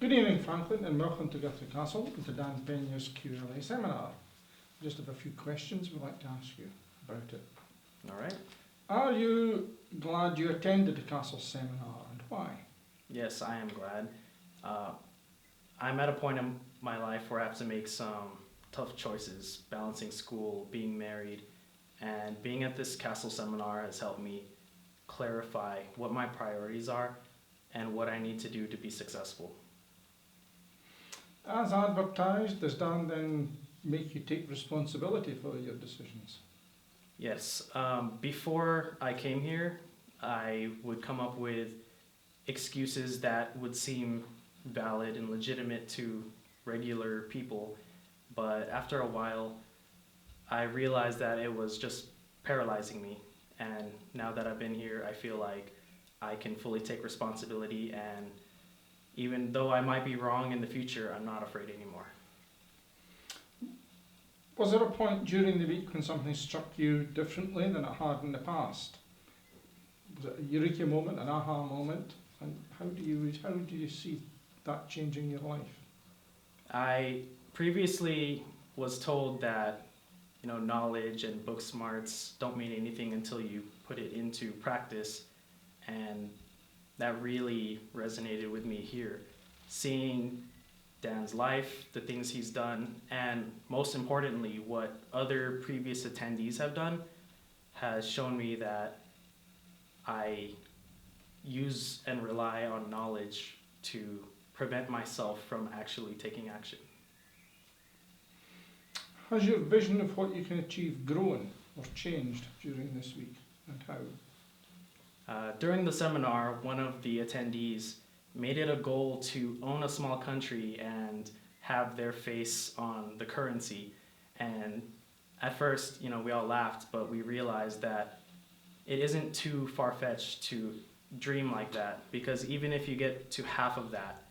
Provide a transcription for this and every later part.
Good evening, Franklin, and welcome to Eureka Castle and to Dan Peña's QLA Seminar. I just have a few questions we'd like to ask you about it. All right. Are you glad you attended the Castle Seminar, and why? Yes, I am glad. I'm at a point in my life where I have to make some tough choices, balancing school, being married, and being at this Castle Seminar has helped me clarify what my priorities are and what I need to do to be successful. As advertised, does Dan then make you take responsibility for your decisions? Yes, before I came here, I would come up with excuses that would seem valid and legitimate to regular people, but after a while, I realized that it was just paralyzing me, and now that I've been here, I feel like I can fully take responsibility, and even though I might be wrong in the future, I'm not afraid anymore. Was there a point during the week when something struck you differently than it had in the past? Was it a Eureka Moment, an aha moment? And how do you see that changing your life? I previously was told that knowledge and book smarts don't mean anything until you put it into practice, and that really resonated with me here. Seeing Dan's life, the things he's done, and most importantly, what other previous attendees have done has shown me that I use and rely on knowledge to prevent myself from actually taking action. Has your vision of what you can achieve grown or changed during this week, and how? During the seminar, one of the attendees made it a goal to own a small country and have their face on the currency. And at first, we all laughed, but we realized that it isn't too far-fetched to dream like that, because even if you get to half of that,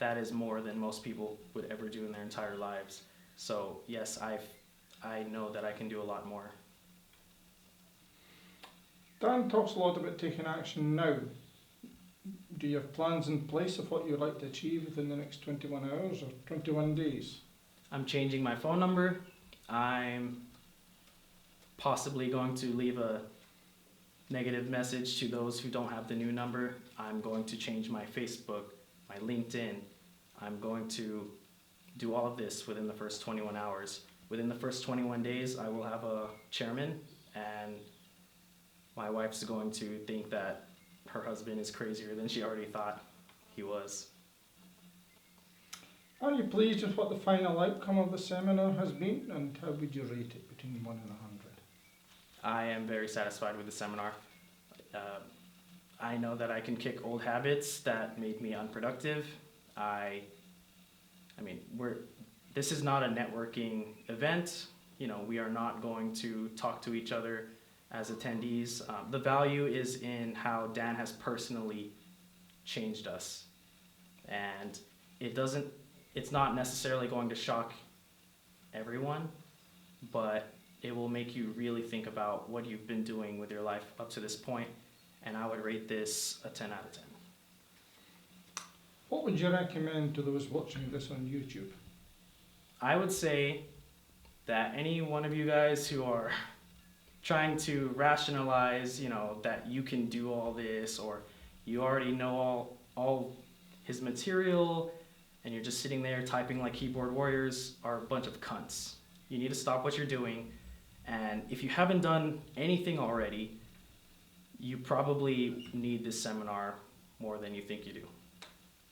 that is more than most people would ever do in their entire lives. So yes, I know that I can do a lot more. Dan talks a lot about taking action now. Do you have plans in place of what you'd like to achieve within the next 21 hours or 21 days? I'm changing my phone number. I'm possibly going to leave a negative message to those who don't have the new number. I'm going to change my Facebook, my LinkedIn. I'm going to do all of this within the first 21 hours. Within the first 21 days, I will have a chairman, and my wife's going to think that her husband is crazier than she already thought he was. Are you pleased with what the final outcome of the seminar has been, and how would you rate it between 1 and 100? I am very satisfied with the seminar. I know that I can kick old habits that made me unproductive. This is not a networking event. We are not going to talk to each other as attendees. The value is in how Dan has personally changed us. And it's not necessarily going to shock everyone, but it will make you really think about what you've been doing with your life up to this point, and I would rate this a 10 out of 10. What would you recommend to those watching this on YouTube? I would say that any one of you guys who are trying to rationalize, that you can do all this, or you already know all his material, and you're just sitting there typing like keyboard warriors, are a bunch of cunts. You need to stop what you're doing, and if you haven't done anything already, you probably need this seminar more than you think you do.